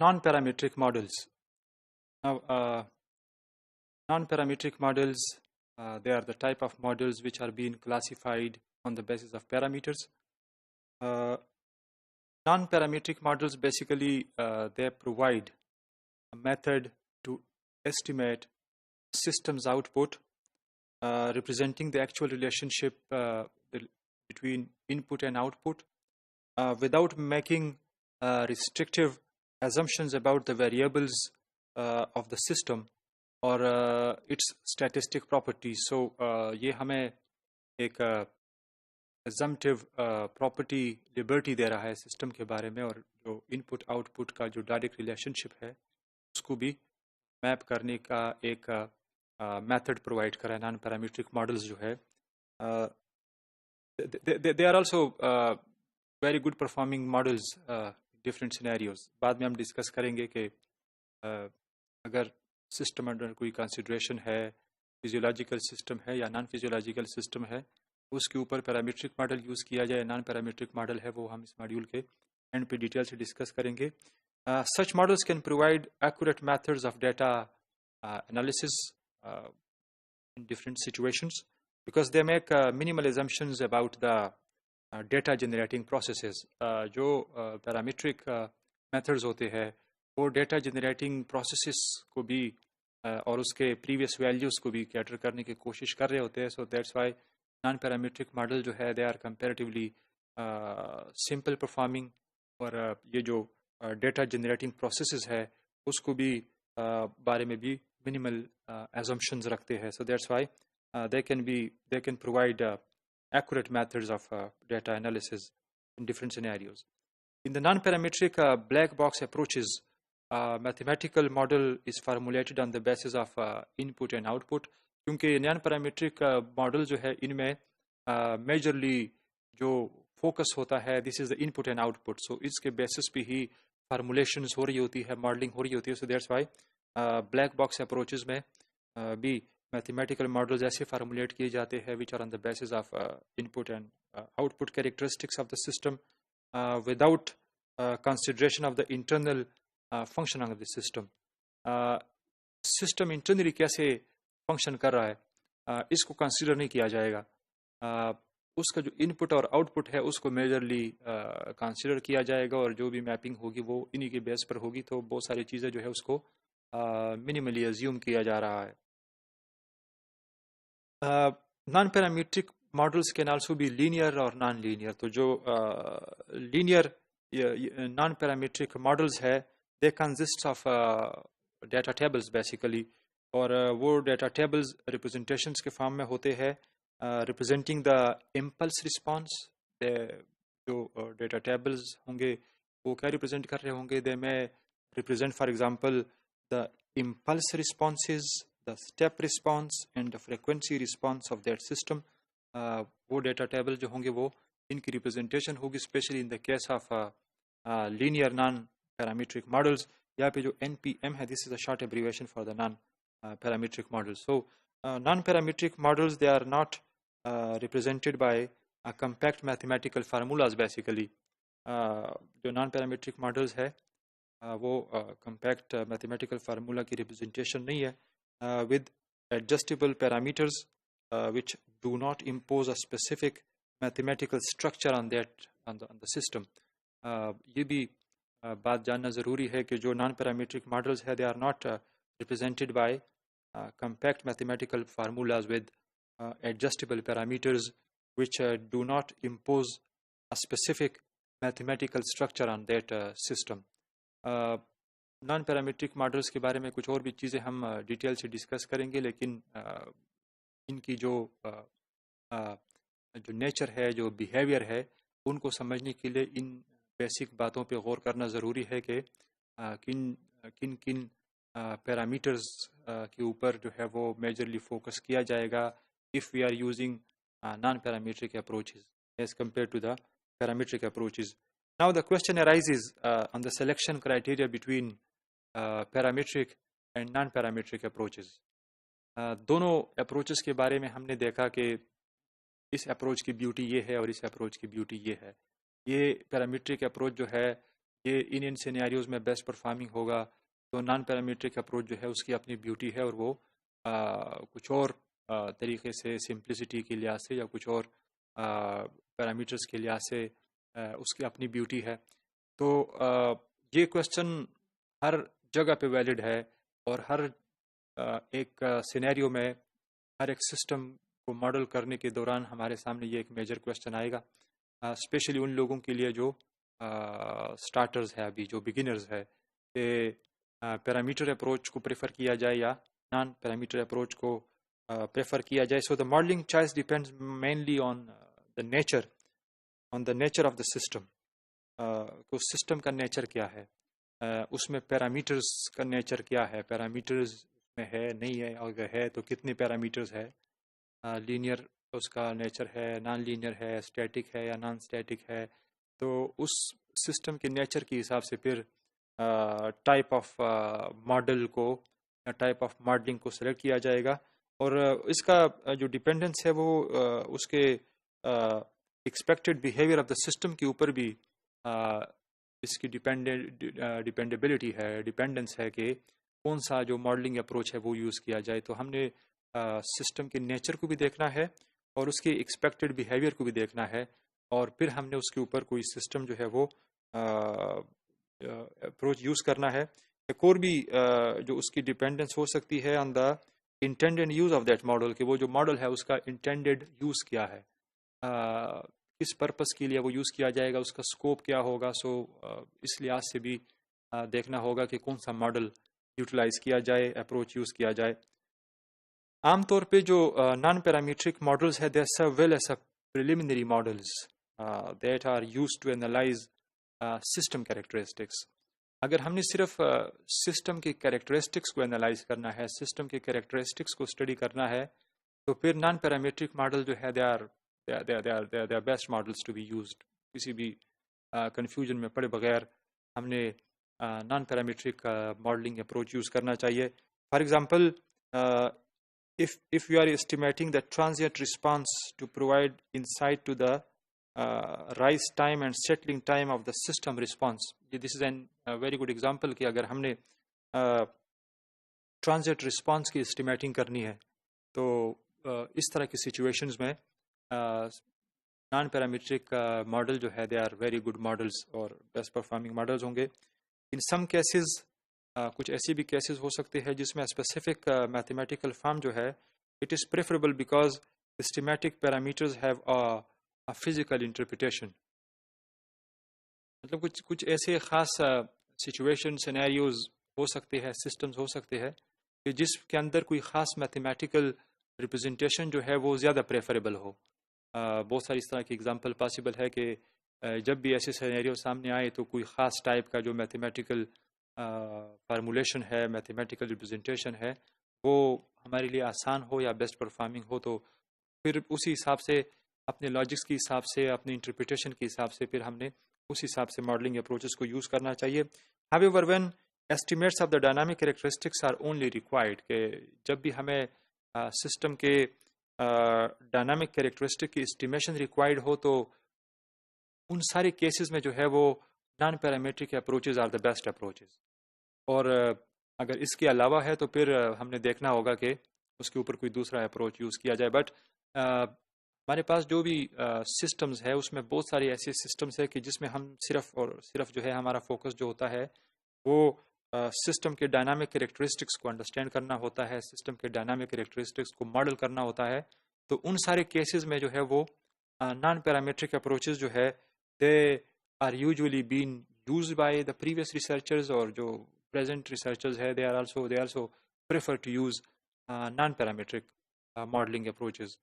Non-parametric models. Now, non-parametric models, they are the type of models which are being classified on the basis of parameters. Non-parametric models basically they provide a method to estimate systems output representing the actual relationship between input and output without making restrictive assumptions about the variables of the system or its statistic properties. So یہ ہمیں ایک assumptive property liberty دے رہا ہے system کے بارے میں, اور جو انپٹ آؤٹ پٹ کا جو ڈائریکٹ ریلیشن شپ ہے اس کو بھی میپ کرنے کا ایک میتھڈ پرووائڈ کرا ہے. نان پیرامیٹرک ماڈلز جو ہے they are also very good performing models different scenarios. بعد میں ہم ڈسکس کریں گے کہ اگر سسٹم انڈر کوئی کنسیڈریشن ہے, فیزیولوجیکل سسٹم ہے یا نان فیزیولوجیکل سسٹم ہے, اس کے اوپر پیرامیٹرک ماڈل یوز کیا جائے. نان پیرامیٹرک ماڈل ہے وہ ہم اس ماڈیول کے اینڈ پہ ڈیٹیل سے ڈسکس کریں گے. Such models can provide accurate methods of data analysis in different situations because they make minimal assumptions about the data generating processes. جو parametric methods ہوتے ہیں وہ ڈیٹا جنریٹنگ پروسیسز کو بھی اور اس کے پریویس ویلیوز کو بھی کیٹر کرنے کی کوشش کر رہے ہوتے ہیں. So that's why non parametric model جو ہے they are comparatively simple performing, اور یہ جو ڈیٹا جنریٹنگ پروسیسز ہے اس کو بھی بارے میں بھی منیمل ایزمپشنز رکھتے ہیں. So that's why they can provide accurate methods of data analysis in different scenarios. In the non-parametric black box approaches, mathematical model is formulated on the basis of input and output. کیونکہ naan parametric model جو ہے ان میں majorly جو focus ہوتا ہے this is the input and out put. سو اس کے basis پہ ہی formulations ہو رہی ہوتی ہے, ماڈلنگ ہو رہی ہوتی ہے. سو that's Y black box approaches میں بھی میتھمیٹیکل ماڈلز ایسے فارمولیٹ کیے جاتے ہیں which are on the basis of input and output characteristics of the system without consideration of the internal function of the system. System internally کیسے function کر رہا ہے اس کو کنسیڈر نہیں کیا جائے گا. اس کا جو ان پٹ اور آؤٹ پٹ ہے اس کو میجرلی کنسیڈر کیا جائے گا, اور جو بھی میپنگ ہوگی وہ انہی کے بیس پر ہوگی. تو بہت ساری چیزیں جو ہے اس کو منیملی ازیوم کیا جا رہا ہے. Naan parametric models can also بھی لینئر اور نان لینئر. تو جو لینئر نان پیرامیٹرک ماڈلز ہے they consist of data tables basically, اور وہ ڈیٹا ٹیبلز ریپرزنٹیشنس کے فارم میں ہوتے ہیں ریپرزینٹنگ دا امپلس رسپانس. جو ڈیٹا ٹیبلز ہوں گے وہ کیا ریپرزینٹ کر رہے ہوں گے, دے میں represent for example the impulse responses, the step response and the frequency response of that system. وہ ڈیٹا ٹیبل جو ہوں گے وہ ان کی ریپرزنٹیشن ہوگی especially in the case of linear non parametric models. یہاں پہ جو NPM ہے this is a short abbreviation for the non parametric model. So non parametric models they are not represented by compact mathematical formulas basically. جو non parametric models ہے وہ compact mathematical formula کی representation نہیں ہے. With adjustable parameters which do not impose a specific mathematical structure on the system. یہ بھی بات جاننا ضروری ہے کہ جو نان پیرامیٹرک ماڈلز ہے they are not represented by compact mathematical formulas with adjustable parameters which do not impose a specific mathematical structure on that system. Naan parametric models کے بارے میں کچھ اور بھی چیزیں ہم ڈیٹیل سے ڈسکس کریں گے, لیکن ان کی جو نیچر ہے, جو بیہیویئر ہے, ان کو سمجھنے کے لیے ان بیسک باتوں پہ غور کرنا ضروری ہے کہ کن کن پیرامیٹرز کے اوپر جو ہے وہ میجرلی فوکس کیا جائے گا if we are using non-parametric approaches as compared to the parametric approaches. Now the question arises on the selection criteria between parametric and non-parametric approaches. دونوں اپروچز کے بارے میں ہم نے دیکھا کہ اس اپروچ کی بیوٹی یہ ہے اور اس اپروچ کی بیوٹی یہ ہے. یہ پیرامیٹرک اپروچ جو ہے یہ ان سینیریوز میں بیسٹ پرفارمنگ ہوگا، تو نان پیرامیٹرک اپروچ جو ہے اس کی اپنی بیوٹی ہے، اور وہ کچھ اور طریقے سے سمپلسٹی کے لحاظ سے یا کچھ اور پیرامیٹرز کے لحاظ سے اس کی اپنی بیوٹی ہے. تو یہ کوشچن ہر جگہ پہ ویلڈ ہے، اور ہر ایک سینیریو میں ہر ایک سسٹم کو ماڈل کرنے کے دوران ہمارے سامنے یہ ایک میجر کوشچن آئے گا، اسپیشلی ان لوگوں کے لیے جو سٹارٹرز ہے، ابھی جو بگنرز ہے، کہ پیرامیٹر اپروچ کو پریفر کیا جائے یا نان پیرامیٹر اپروچ کو پریفر کیا جائے. So the modelling choice depends mainly on the nature of the system. تو سسٹم کا نیچر کیا ہے، اس میں پیرامیٹرز کا نیچر کیا ہے، پیرامیٹرز میں ہے نہیں ہے، اگر ہے تو کتنے پیرامیٹرز ہے، لینئر اس کا نیچر ہے، نان لینئر ہے، اسٹیٹک ہے یا نان اسٹیٹک ہے. تو اس سسٹم کے نیچر کے حساب سے پھر ٹائپ آف ماڈل کو یا ٹائپ آف ماڈلنگ کو سلیکٹ کیا جائے گا، اور اس کا جو ڈیپینڈنس ہے وہ اس کے expected behaviour of the system کے اوپر بھی اس کی ڈیپینڈیبلٹی ہے، ڈیپینڈنس ہے کہ کون سا جو ماڈلنگ اپروچ ہے وہ یوز کیا جائے. تو ہم نے سسٹم کے نیچر کو بھی دیکھنا ہے اور اس کے ایکسپیکٹڈ بیہیویئر کو بھی دیکھنا ہے، اور پھر ہم نے اس کے اوپر کوئی سسٹم جو ہے وہ اپروچ یوز کرنا ہے. ایک اور بھی جو اس کی ڈیپینڈنس ہو سکتی ہے on the intended use of that model, کہ وہ جو ماڈل ہے اس کا انٹینڈیڈ یوز کیا ہے، کس پرپس کے لیے وہ یوز کیا جائے گا، اس کا اسکوپ کیا ہوگا. سو اس لحاظ سے بھی دیکھنا ہوگا کہ کون سا ماڈل یوٹیلائز کیا جائے، اپروچ یوز کیا جائے. عام طور پہ جو نان پیرامیٹرک ماڈلز ہے، they serve well as a preliminary models that are use to analyse system characteristics. اگر ہم نے صرف سسٹم کے کیریکٹرسٹکس کو اینالائز کرنا ہے، سسٹم کے کیریکٹرسٹکس کو اسٹڈی کرنا ہے، تو پھر نان پیرامیٹرک ماڈل جو ہے they are best models to be used. کسی بھی کنفیوژن میں پڑے بغیر ہم نے non parametric modelling approach use کرنا چاہیے. For example, if you are estimating the transient response to provide insight to the rise time and settling time of the system response, this is a very good example کہ اگر ہم نے transient response کی اسٹیمیٹنگ کرنی ہے تو اس طرح کی سچویشنز میں نان پیرامیٹرک ماڈل جو ہے they are very good models اور بیسٹ پرفارمنگ ماڈلز ہوں گے. ان سم کیسز کچھ ایسی بھی کیسز ہو سکتے ہیں جس میں اسپیسیفک میتھمیٹیکل فارم جو ہے it is preferable because estimated parameters have a physical interpretation. مطلب کچھ ایسے خاص سچویشن سینیریوز ہو سکتے ہیں، سسٹمز ہو سکتے ہیں کہ جس کے اندر کوئی خاص میتھمیٹیکل ریپرزنٹیشن جو ہے وہ زیادہ پریفریبل ہو. بہت ساری اس طرح کی اگزامپل پاسبل ہے کہ جب بھی ایسے سینیریو سامنے آئے تو کوئی خاص ٹائپ کا جو میتھمیٹیکل فارمولیشن ہے، میتھمیٹیکل ریپرزنٹیشن ہے، وہ ہمارے لیے آسان ہو یا بیسٹ پرفارمنگ ہو، تو پھر اسی حساب سے اپنے لاجکس کے حساب سے، اپنی انٹرپریٹیشن کے حساب سے پھر ہم نے اس حساب سے ماڈلنگ اپروچز کو یوز کرنا چاہیے. However, when estimates of the dynamic characteristics are only required, کہ جب بھی ہمیں سسٹم کے ڈائنامک کیریکٹرسٹک کی اسٹیمیشن ریکوائرڈ ہو تو ان سارے کیسز میں جو ہے وہ non parametric approaches are the best approaches. اور اگر اس کے علاوہ ہے تو پھر ہم نے دیکھنا ہوگا کہ اس کے اوپر کوئی دوسرا اپروچ یوز کیا جائے. بٹ ہمارے پاس جو بھی سسٹمز ہے اس میں بہت سارے ایسے سسٹمز ہیں کہ جس میں ہم صرف جو ہے ہمارا فوکس جو ہوتا ہے وہ سسٹم کے ڈائنامک کیریکٹرسٹکس کو انڈرسٹینڈ کرنا ہوتا ہے، سسٹم کے ڈائنامک کیریکٹرسٹکس کو ماڈل کرنا ہوتا ہے. تو ان سارے کیسز میں جو ہے وہ نان پیرامیٹرک اپروچز جو ہے they are usually been used by the previous researchers, اور جو present researchers ہے they also prefer to use non-parametric modeling approaches.